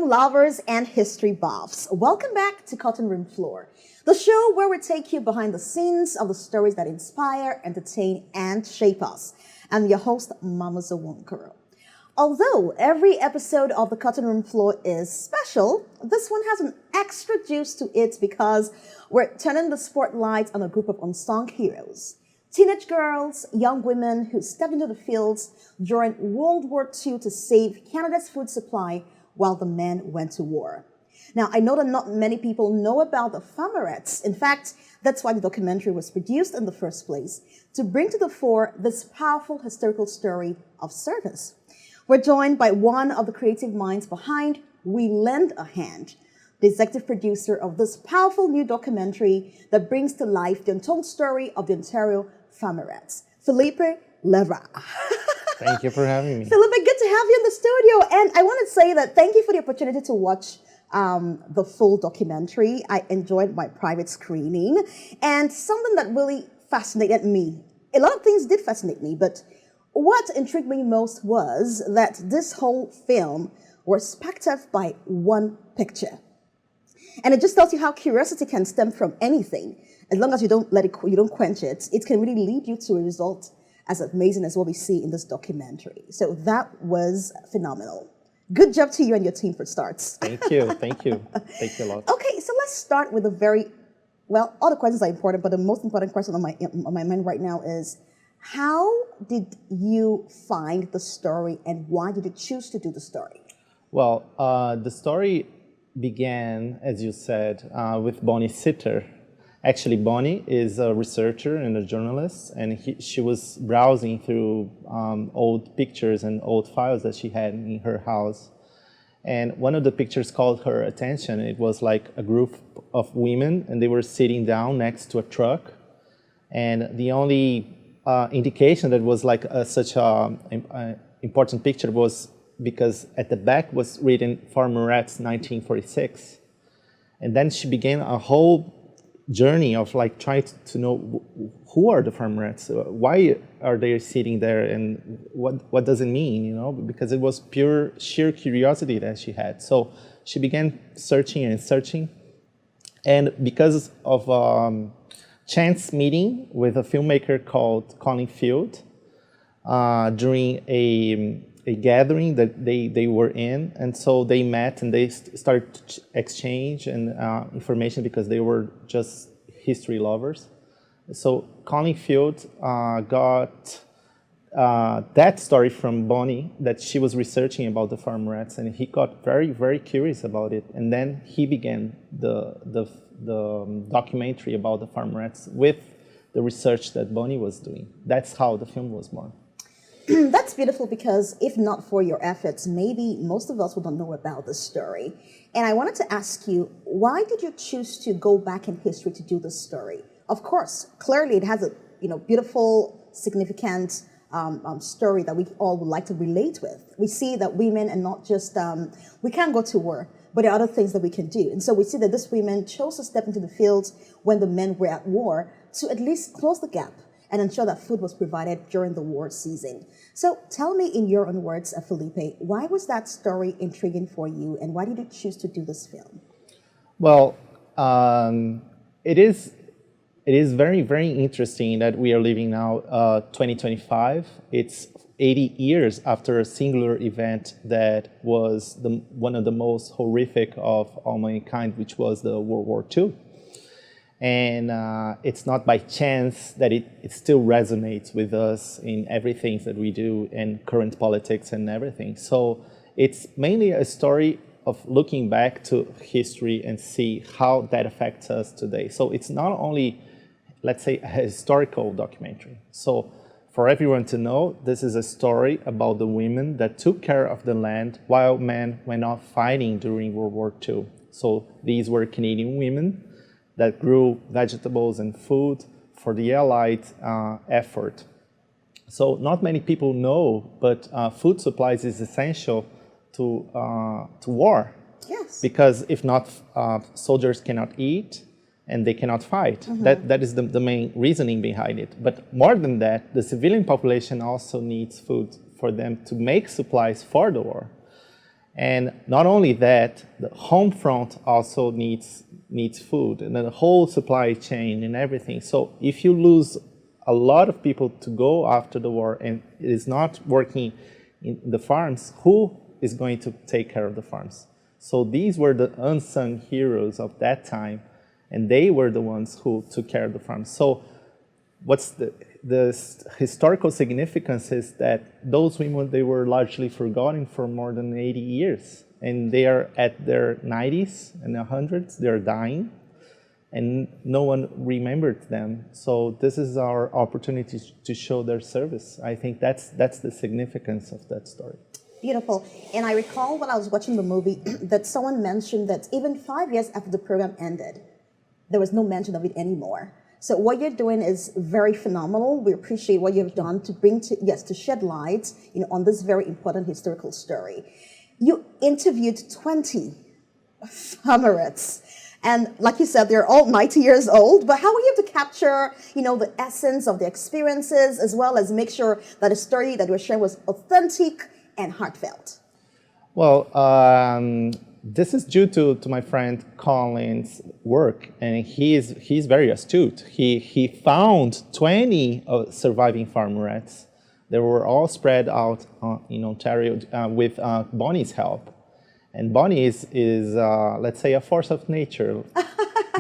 lovers and history buffs. Welcome back to Cotton Room Floor, the show where we take you behind the scenes of the stories that inspire, entertain, and shape us. I'm your host, Mama Zawonkaro. Although every episode of the Cotton Room Floor is special, this one has an extra juice to it because we're turning the spotlight on a group of unsung heroes. Teenage girls, young women who stepped into the fields during World War II to save Canada's food supply while the men went to war. Now, I know that not many people know about the farmerettes. In fact, that's why the documentary was produced in the first place, to bring to the fore this powerful historical story of service. We're joined by one of the creative minds behind We Lend a Hand, the executive producer of this powerful new documentary that brings to life the untold story of the Ontario farmerettes, Felipe Levra. Thank you for having me. Felipe, good to have you in the studio. And I want to say that thank you for the opportunity to watch the full documentary. I enjoyed my private screening. And something that really fascinated me, a lot of things did fascinate me, but what intrigued me most was that this whole film was packed up by one picture. And it just tells you how curiosity can stem from anything. As long as you don't let it, you don't quench it, it can really lead you to a result as amazing as what we see in this documentary. So that was phenomenal. Good job to you and your team for starts. Thank you, thank you. Thank you a lot. Okay, so let's start with all the questions are important, but the most important question on my mind right now is, how did you find the story and why did you choose to do the story? Well, the story began, as you said, with Bonnie Sitter. Actually, Bonnie is a researcher and a journalist, and she was browsing through old pictures and old files that she had in her house. And one of the pictures caught her attention. It was like a group of women, and they were sitting down next to a truck. And the only indication that was like such an important picture was because at the back was written Farmerettes 1946. And then she began a whole journey of like trying to know who are the farmerettes, why are they sitting there, and what does it mean, you know, because it was sheer curiosity that she had. So she began searching and searching, and because of chance meeting with a filmmaker called Colin Field during a gathering that they were in, and so they met and they started to exchange and information because they were just history lovers. So Colin Field got that story from Bonnie that she was researching about the farmerettes, and he got very, very curious about it, and then he began the documentary about the farmerettes with the research that Bonnie was doing. That's how the film was born. That's beautiful, because if not for your efforts, maybe most of us would not know about this story. And I wanted to ask you, why did you choose to go back in history to do this story? Of course, clearly it has a beautiful, significant story that we all would like to relate with. We see that women are not just, we can't go to war, but there are other things that we can do. And so we see that these women chose to step into the fields when the men were at war to at least close the gap and ensure that food was provided during the war season. So tell me in your own words, Felipe, why was that story intriguing for you, and why did you choose to do this film? Well, it is very, very interesting that we are living now 2025. It's 80 years after a singular event that was one of the most horrific of all mankind, which was the World War II. And it's not by chance that it still resonates with us in everything that we do in current politics and everything. So it's mainly a story of looking back to history and see how that affects us today. So it's not only, let's say, a historical documentary. So for everyone to know, this is a story about the women that took care of the land while men went off fighting during World War II. So these were Canadian women that grew vegetables and food for the Allied effort. So not many people know, but food supplies is essential to war. Yes. Because if not, soldiers cannot eat and they cannot fight. Mm-hmm. That is the main reasoning behind it. But more than that, the civilian population also needs food for them to make supplies for the war. And not only that, the home front also needs food, and then the whole supply chain and everything. So if you lose a lot of people to go after the war and it is not working in the farms, who is going to take care of the farms? So these were the unsung heroes of that time, and they were the ones who took care of the farms. So what's the historical significance is that those women, they were largely forgotten for more than 80 years. And they are at their 90s and 100s, they're dying, and no one remembered them. So this is our opportunity to show their service. I think that's the significance of that story. Beautiful. And I recall when I was watching the movie that someone mentioned that even 5 years after the program ended, there was no mention of it anymore. So what you're doing is very phenomenal. We appreciate what you've done to bring to shed light, on this very important historical story. You interviewed 20 farmerettes. And like you said, they're all 90 years old, but how were you able to capture, the essence of the experiences, as well as make sure that the story that you were sharing was authentic and heartfelt? Well, this is due to my friend Colin's work, and he's very astute. He found 20 surviving farmerettes. They were all spread out in Ontario with Bonnie's help. And Bonnie is let's say, a force of nature,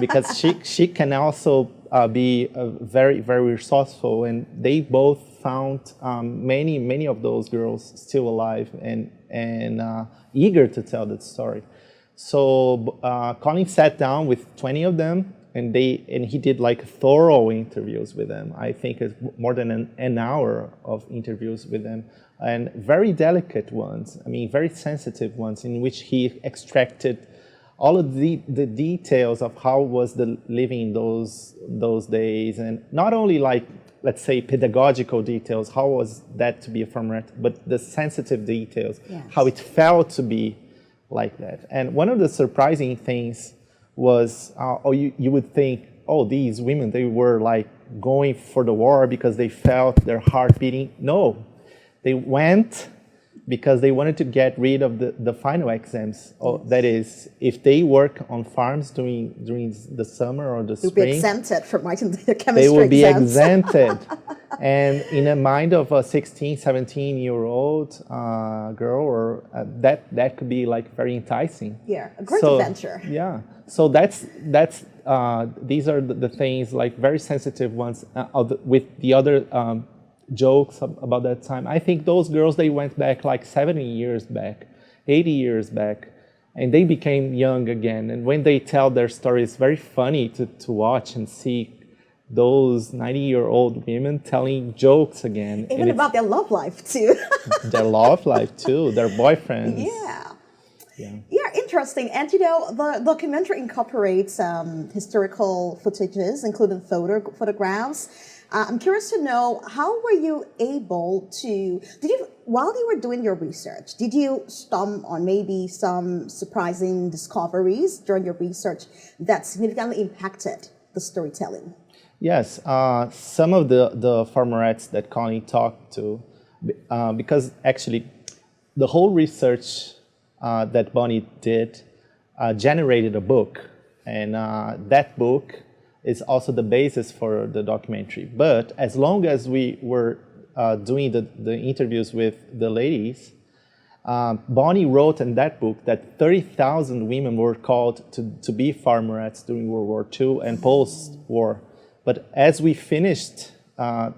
because she can also be very, very resourceful. And they both found many of those girls still alive and eager to tell that story. So Colin sat down with 20 of them, and he did like thorough interviews with them. I think it's more than an hour of interviews with them, and very delicate ones. I mean, very sensitive ones, in which he extracted all of the details of how was the living those days, and not only like, let's say, pedagogical details, how was that to be a farmerette, but the sensitive details, yes, how it felt to be like that. And one of the surprising things was, you would think, these women, they were like going for the war because they felt their heart beating. No, they went because they wanted to get rid of the final exams. That is, if they work on farms during the summer or the spring, they'll be exempted from writing their chemistry They will be exams. exempted. And in the mind of a 16, 17-year-old girl, or that could be like very enticing. Yeah, a great adventure. Yeah. So that's these are the things, like very sensitive ones, with the other jokes about that time. I think those girls, they went back like 70 years back, 80 years back, and they became young again. And when they tell their story, it's very funny to watch and see those 90-year-old women telling jokes again. Even about their love life too. Their love life too, their boyfriends. Yeah, interesting. And the documentary incorporates historical footages, including photographs. I'm curious to know, how were you able to, while you were doing your research, did you stumble on maybe some surprising discoveries during your research that significantly impacted the storytelling? Yes, some of the farmerettes that Connie talked to, because actually the whole research that Bonnie did generated a book, and that book is also the basis for the documentary. But as long as we were doing the interviews with the ladies, Bonnie wrote in that book that 30,000 women were called to be farmerettes during World War II and post-war. But as we finished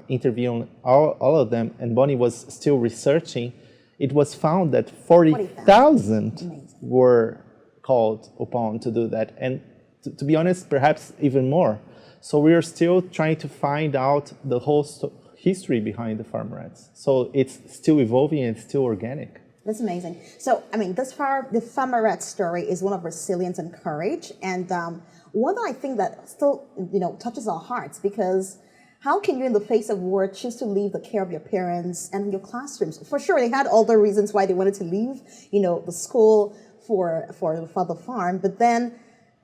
interviewing all of them, and Bonnie was still researching, it was found that 40,000 were called upon to do that. And to be honest, perhaps even more. So we are still trying to find out the whole history behind the farmerettes. So it's still evolving and still organic. That's amazing. So, I mean, thus far, the farmerette story is one of resilience and courage. And one that I think that still, touches our hearts, because how can you, in the face of war, choose to leave the care of your parents and your classrooms? For sure, they had all the reasons why they wanted to leave, the school for the farm. But then,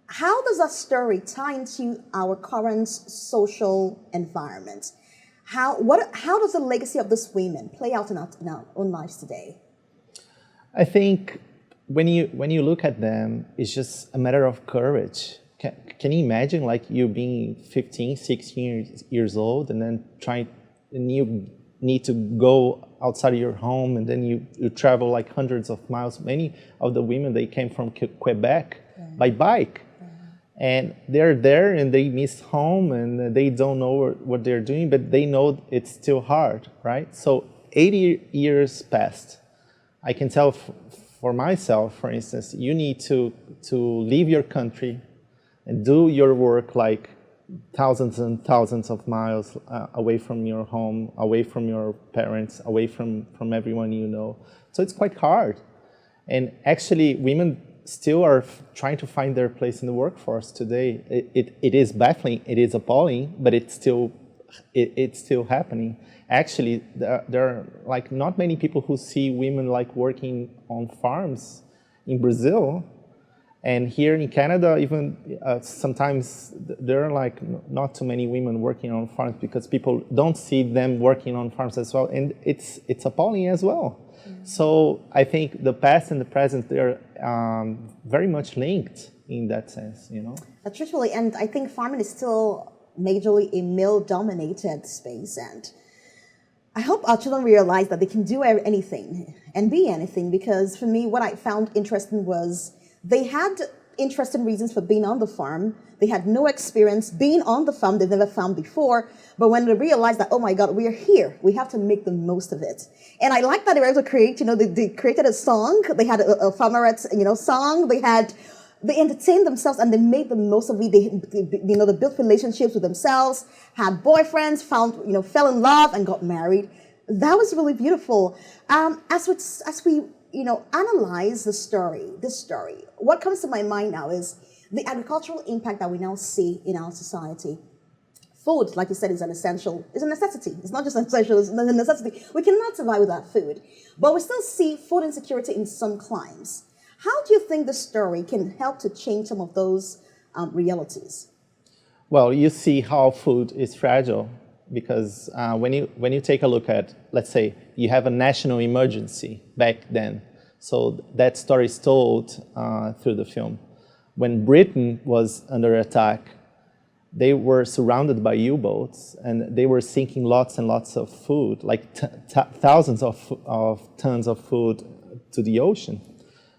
how does that story tie into our current social environment? How does the legacy of these women play out in our own lives today? I think when you look at them, it's just a matter of courage. Can you imagine like you being 15, 16 years old and then and you need to go outside of your home and then you travel like hundreds of miles. Many of the women, they came from Quebec by bike. And they're there and they miss home and they don't know what they're doing, but they know it's still hard, right? So 80 years passed. I can tell for myself, for instance, you need to leave your country and do your work like thousands and thousands of miles away from your home, away from your parents, away from everyone you know. So it's quite hard. And actually, women still are trying to find their place in the workforce today. It is baffling, it is appalling, but it's still happening. Actually, there are like not many people who see women like working on farms in Brazil. And here in Canada, even sometimes there are like not too many women working on farms because people don't see them working on farms as well. And it's appalling as well. So I think the past and the present, they're very much linked in that sense, you know? Truthfully, and I think farming is still majorly a male-dominated space. And I hope our children realize that they can do anything and be anything, because for me, what I found interesting was they had interesting reasons for being on the farm. They had no experience being on the farm they've never found before. But when they realized that, oh my God, we're here, we have to make the most of it. And I like that they were able to create, they created a song. They had a farmerette, song. They entertained themselves and they made the most of it. They built relationships with themselves, had boyfriends, fell in love and got married. That was really beautiful. As we analyze this story, what comes to my mind now is the agricultural impact that we now see in our society. Food, like you said, is a necessity. It's not just an essential, it's a necessity. We cannot survive without food. But we still see food insecurity in some climes. How do you think this story can help to change some of those realities? Well, you see how food is fragile because when you take a look at, let's say, you have a national emergency back then. So that story is told through the film. When Britain was under attack, they were surrounded by U-boats and they were sinking lots and lots of food, like thousands of tons of food to the ocean.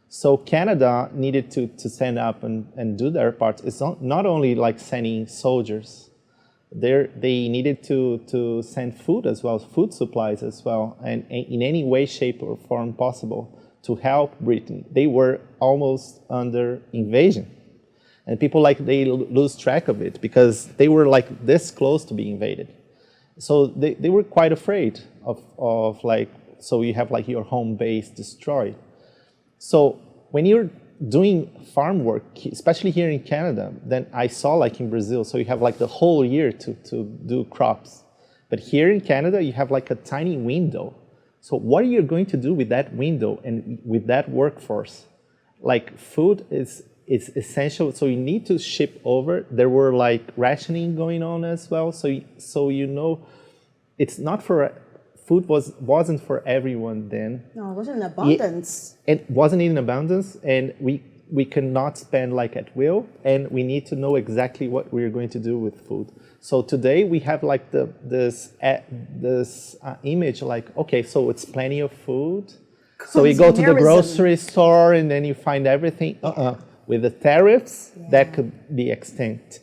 So Canada needed to stand up and do their part. It's not only like sending soldiers. They needed to send food as well, food supplies as well, and in any way, shape, or form possible to help Britain. They were almost under invasion. And people they lose track of it because they were like this close to being invaded. So they were quite afraid of so you have like your home base destroyed. So when you're doing farm work, especially here in Canada, then I saw like in Brazil, so you have like the whole year to do crops. But here in Canada, you have like a tiny window. So what are you going to do with that window and with that workforce? Like food is essential, so you need to ship over. There were like rationing going on as well, so it's not for food wasn't for everyone then. No, it wasn't in abundance. It wasn't in abundance, and we cannot spend like at will, and we need to know exactly what we're going to do with food. So today we have like this image like, okay, so it's plenty of food. So you go to the grocery store and then you find everything. With the tariffs, that could be extinct.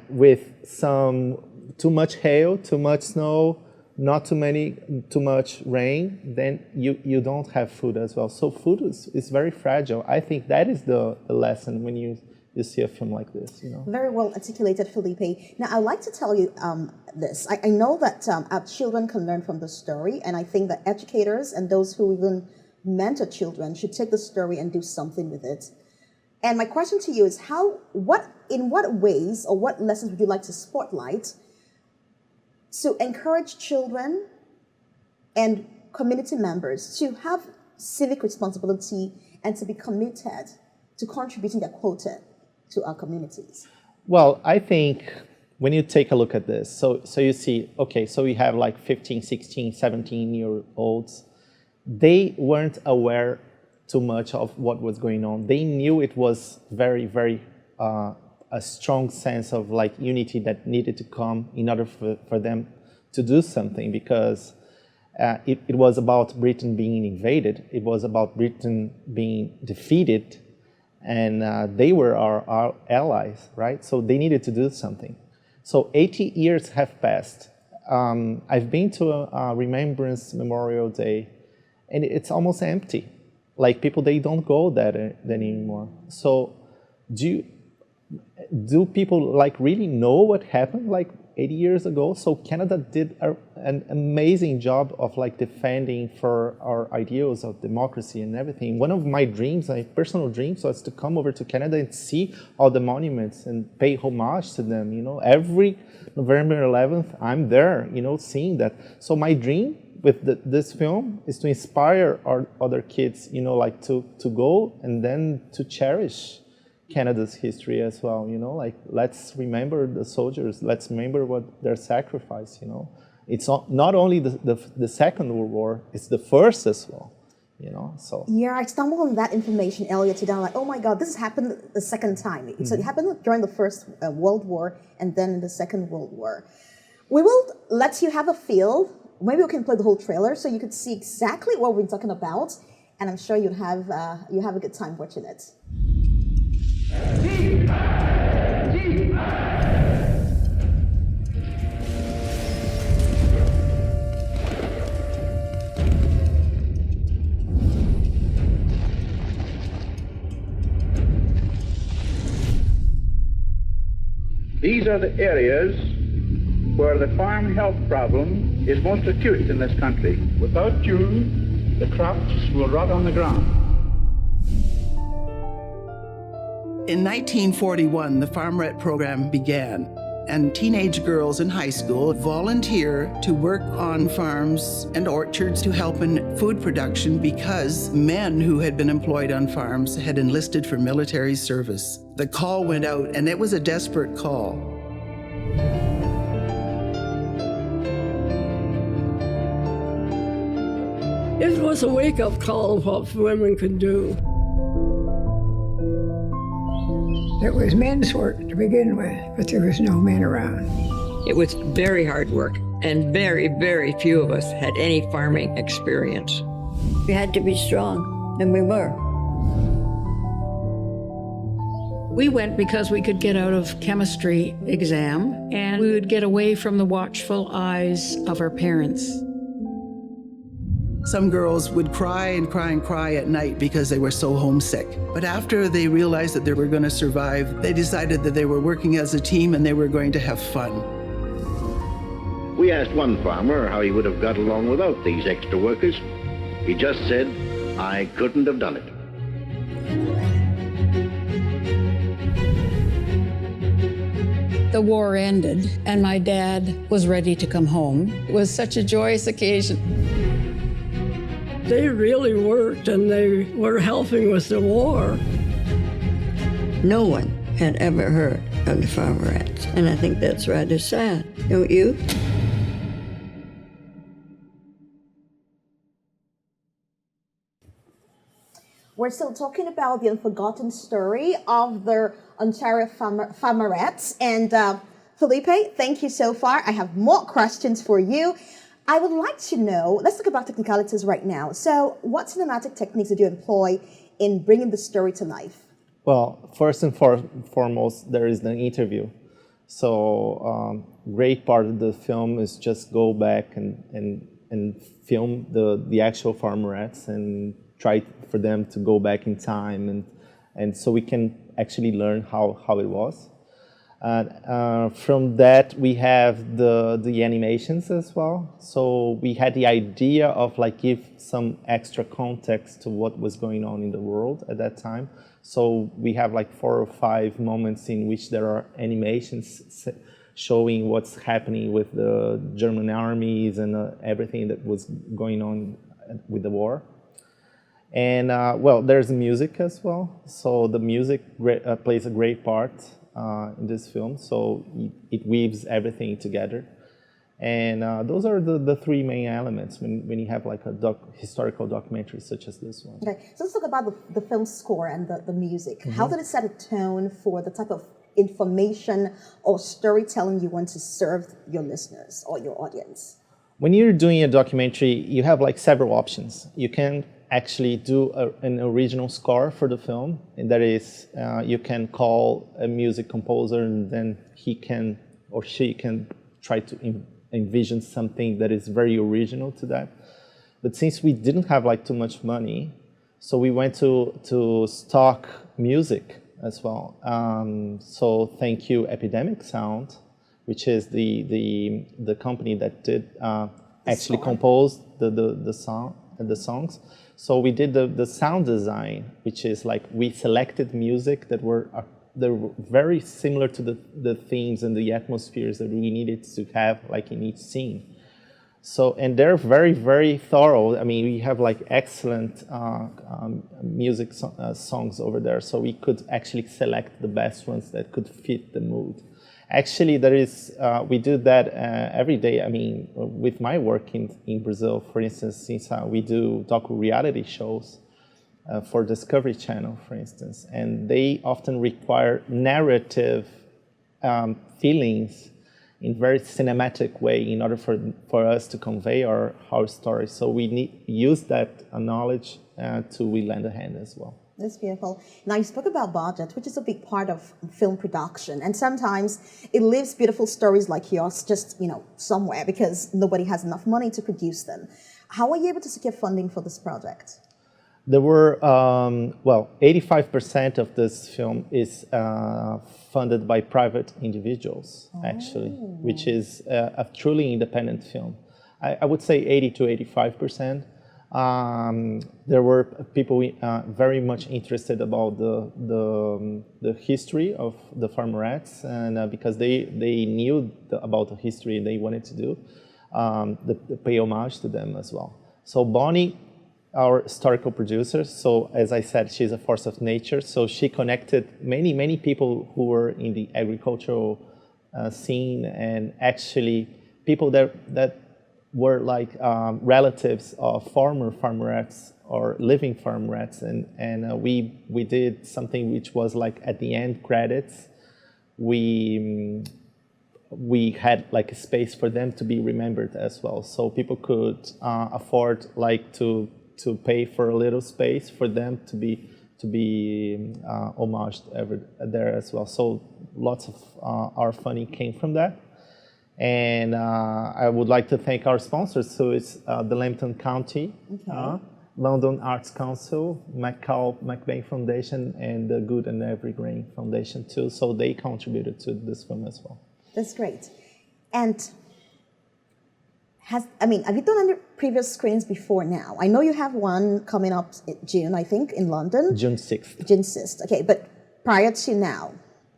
With too much hail, too much snow, not too much rain, then you don't have food as well. So food is very fragile. I think that is the lesson when you see a film like this. Very well articulated, Felipe. Now, I'd like to tell you this. I know that our children can learn from the story, and I think that educators and those who even mentor children should take the story and do something with it. And my question to you is in what ways or what lessons would you like to spotlight to encourage children and community members to have civic responsibility and to be committed to contributing their quota to our communities? Well, I think when you take a look at this, so you see, okay, so you have like 15, 16, 17-year-olds. They weren't aware too much of what was going on. They knew it was very, very a strong sense of like unity that needed to come in order for them to do something, because it was about Britain being invaded. It was about Britain being defeated, and they were our allies, right? So they needed to do something. So 80 years have passed. I've been to a Remembrance Memorial Day, and it's almost empty. Like people, they don't go there anymore. So do people like really know what happened like 80 years ago? So Canada did an amazing job of like defending for our ideals of democracy and everything. One of my dreams, my personal dreams, was to come over to Canada and see all the monuments and pay homage to them. You know, every November 11th, I'm there, you know, seeing that. So my dream with this film is to inspire our other kids, you know, like to go and then to cherish Canada's history as well, you know, like let's remember the soldiers, let's remember what their sacrifice, you know. It's not only the Second World War, it's the first as well, you know, so. Yeah, I stumbled on that information earlier today. I'm like, oh my God, this has happened the second time. So it happened during the First World War and then the Second World War. We will let you have a feel. Maybe we can play the whole trailer so you could see exactly what we're talking about, and I'm sure you'll have a good time watching it. These are the areas where the farm health problem is most acute in this country. Without you, the crops will rot on the ground. In 1941, the Farmerette program began, and teenage girls in high school volunteer to work on farms and orchards to help in food production because men who had been employed on farms had enlisted for military service. The call went out, and it was a desperate call. It was a wake-up call of what women could do. It was men's work to begin with, but there was no men around. It was very hard work, and very, very few of us had any farming experience. We had to be strong, and we were. We went because we could get out of chemistry exam, and we would get away from the watchful eyes of our parents. Some girls would cry and cry and cry at night because they were so homesick. But after they realized that they were going to survive, they decided that they were working as a team and they were going to have fun. We asked one farmer how he would have got along without these extra workers. He just said, "I couldn't have done it." The war ended, and my dad was ready to come home. It was such a joyous occasion. They really worked, and they were helping with the war. No one had ever heard of the Farmerettes, and I think that's rather sad, don't you? We're still talking about the unforgotten story of the Ontario Farmerettes. And Felipe, thank you so far. I have more questions for you. I would like to know, let's talk about technicalities right now. So what cinematic techniques did you employ in bringing the story to life? Well, first and foremost, there is the interview. So great part of the film is just go back and film the actual farmerettes and try for them to go back in time, and so we can actually learn how it was. From that, we have the animations as well. So we had the idea of like give some extra context to what was going on in the world at that time. So we have like 4 or 5 moments in which there are animations showing what's happening with the German armies and everything that was going on with the war. And well, there's music as well. So the music plays a great part in this film. So it weaves everything together. And those are the three main elements when you have like a historical documentary such as this one. Okay, so let's talk about the film score and the music. How did it set a tone for the type of information or storytelling you want to serve your listeners or your audience? When you're doing a documentary, you have like several options. You can actually do an original score for the film, and that is, you can call a music composer, and then he can or she can try to envision something that is very original to that. But since we didn't have like too much money, so we went to stock music as well. So thank you, Epidemic Sound, which is the company that did actually compose the songs. So we did the sound design, which is like we selected music that were very similar to the themes and the atmospheres that we needed to have like in each scene. So, and they're very, very thorough. I mean, we have like excellent music songs over there. So we could actually select the best ones that could fit the mood. Actually, there is, we do that every day. I mean, with my work in Brazil, for instance, since we do docu-reality shows for Discovery Channel, for instance, and they often require narrative feelings in very cinematic way in order for us to convey our story. So we use that knowledge we lend a hand as well. That's beautiful. Now, you spoke about budget, which is a big part of film production. And sometimes it leaves beautiful stories like yours just, somewhere because nobody has enough money to produce them. How were you able to secure funding for this project? There were, 85% of this film is funded by private individuals, actually, which is a truly independent film. I would say 80 to 85%. There were people very much interested about the history of the farmerettes, and because they knew about the history and they wanted to do pay homage to them as well. So Bonnie, our historical producer, so as I said, she's a force of nature. So she connected many people who were in the agricultural scene, and actually people that were like relatives of former farmerettes or living farmerettes, and we did something which was like at the end credits, we had like a space for them to be remembered as well, so people could afford like to pay for a little space for them to be homaged there as well. So lots of our funding came from that. And I would like to thank our sponsors. So it's the Lambton County, London Arts Council, McBain Foundation, and the Good and Every Grain Foundation too. So they contributed to this film as well. That's great. And have you done any previous screenings before now? I know you have one coming up in June, I think, in London. June 6th. June 6th. Okay, but prior to now,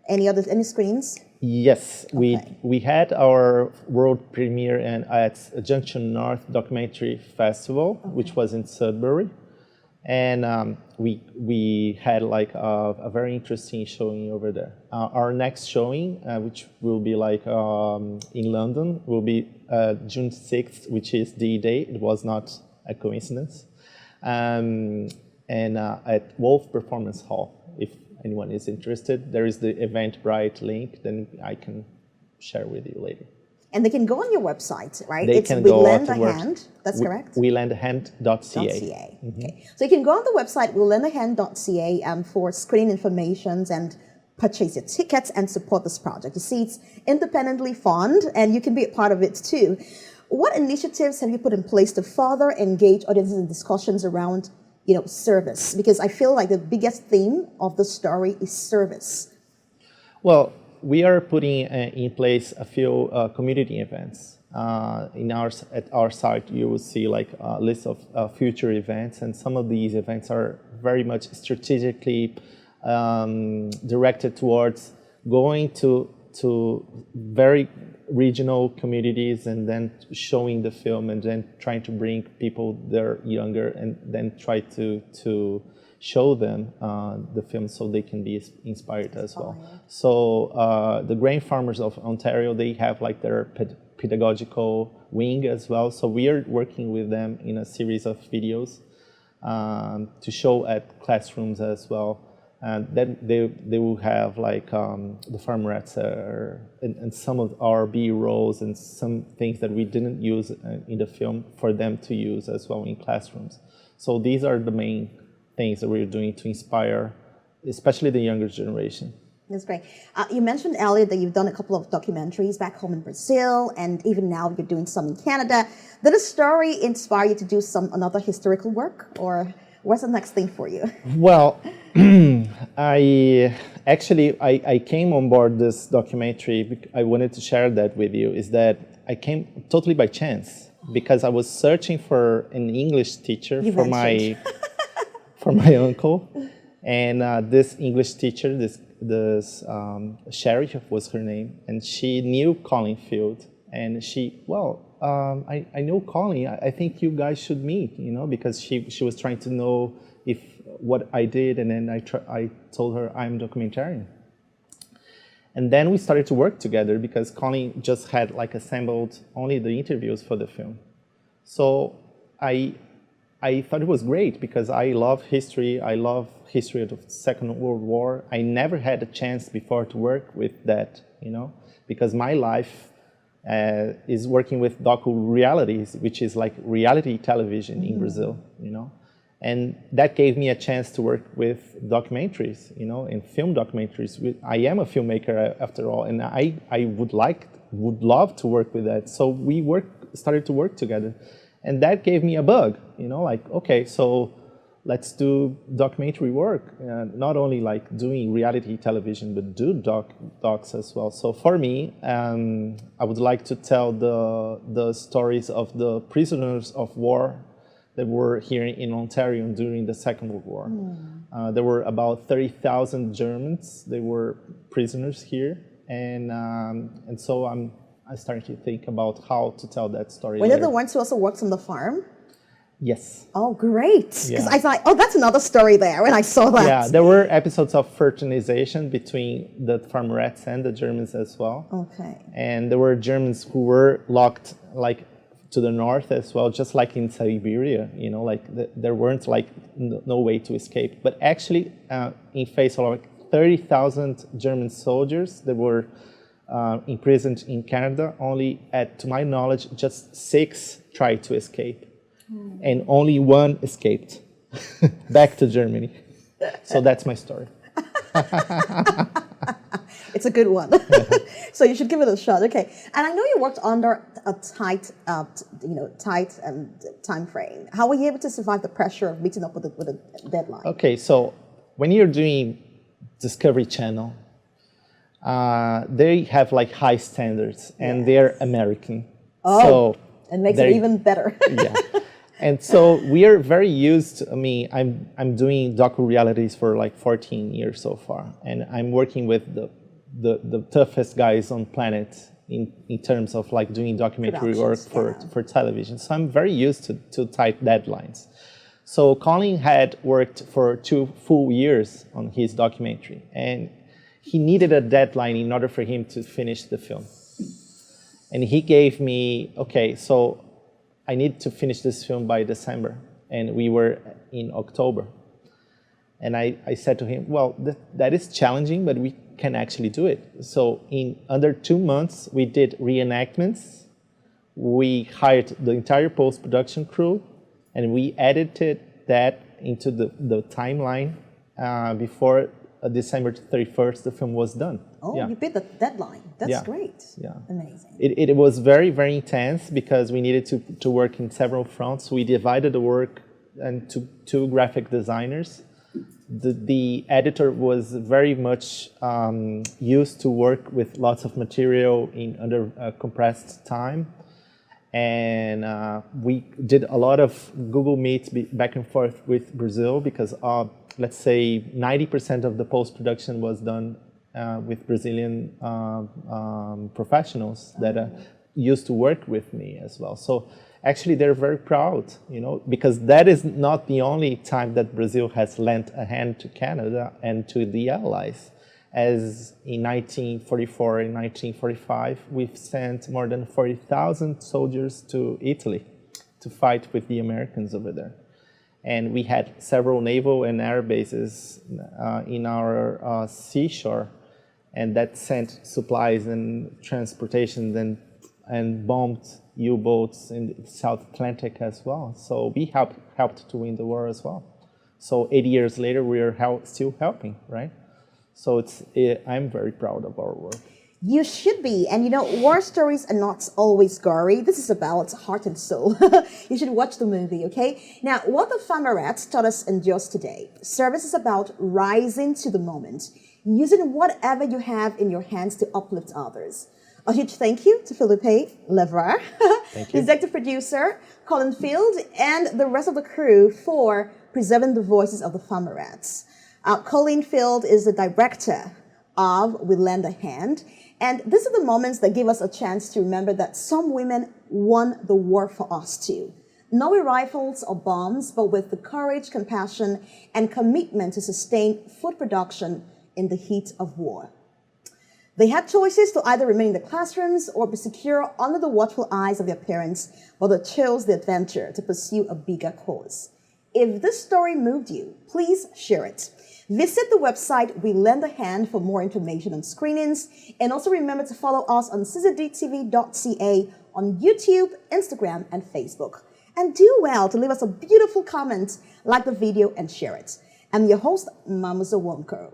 any screens? Yes, we had our world premiere at Junction North Documentary Festival, which was in Sudbury, and we had like a very interesting showing over there. Our next showing, which will be like in London, will be June 6th, which is D-Day. It was not a coincidence, and at Wolf Performance Hall. If anyone is interested, there is the Eventbrite link, then I can share with you later. And they can go on your website, right? It's We Lend a Hand, that's correct? WeLendAHand.ca. Okay. So you can go on the website, WeLendAHand.ca, for screening informations and purchase your tickets and support this project. You see, it's independently funded, and you can be a part of it too. What initiatives have you put in place to further engage audiences in discussions around service? Because I feel like the biggest theme of the story is service. Well, we are putting in place a few community events. At our site, you will see like a list of future events, and some of these events are very much strategically directed towards going to very regional communities and then showing the film and then trying to bring people there younger and then try to show them the film so they can be inspired as well. So the grain farmers of Ontario, they have like their pedagogical wing as well. So we are working with them in a series of videos to show at classrooms as well. And then they will have like the farmerettes and some of our B-rolls and some things that we didn't use in the film for them to use as well in classrooms. So these are the main things that we're doing to inspire, especially the younger generation. That's great. You mentioned earlier that you've done a couple of documentaries back home in Brazil, and even now you're doing some in Canada. Did the story inspire you to do another historical work, or what's the next thing for you? Well, I came on board this documentary. I wanted to share that with you. Is that I came totally by chance because I was searching for an English teacher for my uncle, and this English teacher, this Sherry was her name, and she knew Colin Field, and I know Colin. I think you guys should meet, because she was trying to know what I did, and then I told her I'm a documentarian. And then we started to work together because Colin just had like assembled only the interviews for the film. So I thought it was great because I love history. I love history of the Second World War. I never had a chance before to work with that, because my life is working with docu-realities, which is like reality television in Brazil, And that gave me a chance to work with documentaries, and film documentaries. I am a filmmaker after all, and I would love to work with that. So we started to work together. And that gave me a bug, okay, so let's do documentary work, not only like doing reality television, but do docs as well. So for me, I would like to tell the stories of the prisoners of war that were here in Ontario during the Second World War. There were about 30,000 Germans. They were prisoners here, and so I started to think about how to tell that story. Were they the ones who also worked on the farm? Yes. Oh, great. Because I thought, that's another story there when I saw that. Yeah, there were episodes of fraternization between the farmerettes and the Germans as well. Okay. And there were Germans who were locked like to the north as well, just like in Siberia, there weren't like no way to escape. But actually, in face of like 30,000 German soldiers that were imprisoned in Canada, only to my knowledge, just 6 tried to escape. And only 1 escaped back to Germany. So that's my story. It's a good one. So you should give it a shot. Okay. And I know you worked under a tight time frame. How were you able to survive the pressure of meeting up with a deadline? Okay, so when you're doing Discovery Channel, they have like high standards, and they're American. Oh, so and makes it even better. Yeah. And so we are very used to, I'm doing docu-realities for like 14 years so far, and I'm working with the toughest guys on planet in terms of like doing documentary work for television. So I'm very used to tight deadlines. So Colin had worked for 2 full years on his documentary, and he needed a deadline in order for him to finish the film. And he gave me, okay, so I need to finish this film by December, and we were in October. And I said to him, well, that is challenging, but we can actually do it. So in under 2 months, we did reenactments, we hired the entire post-production crew, and we edited that into the timeline before December 31st, the film was done. Oh, you beat the deadline. That's great. Yeah. Amazing. It was very, very intense because we needed to work in several fronts. We divided the work into 2 graphic designers. The editor was very much used to work with lots of material under a compressed time. And we did a lot of Google Meets back and forth with Brazil because let's say 90% of the post-production was done with Brazilian professionals that used to work with me as well. So actually they're very proud, because that is not the only time that Brazil has lent a hand to Canada and to the Allies. As in 1944 and 1945, we've sent more than 40,000 soldiers to Italy to fight with the Americans over there. And we had several naval and air bases in our seashore, and that sent supplies and transportation and bombed U-boats in the South Atlantic as well. So we helped to win the war as well. So 80 years later, we are still helping, right? So I'm very proud of our work. You should be. And war stories are not always gory. This is about heart and soul. You should watch the movie, okay? Now, what the Farmerettes taught us in Just Today. Service is about rising to the moment, using whatever you have in your hands to uplift others. A huge thank you to Felipe Levra, executive producer, Colin Field, and the rest of the crew for preserving the voices of the Farmerettes. Colin Field is the director of We Lend a Hand. And these are the moments that give us a chance to remember that some women won the war for us too. Not with rifles or bombs, but with the courage, compassion, and commitment to sustain food production in the heat of war. They had choices to either remain in the classrooms or be secure under the watchful eyes of their parents, but they chose the adventure to pursue a bigger cause. If this story moved you, please share it. Visit the website We Lend a Hand for more information on screenings, and also remember to follow us on ccdtv.ca on YouTube, Instagram, and Facebook. And do well to leave us a beautiful comment, like the video, and share it. I'm your host, Mama Zawonko.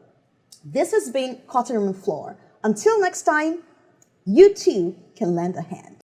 This has been Cutting Room Floor. Until next time, you too can lend a hand.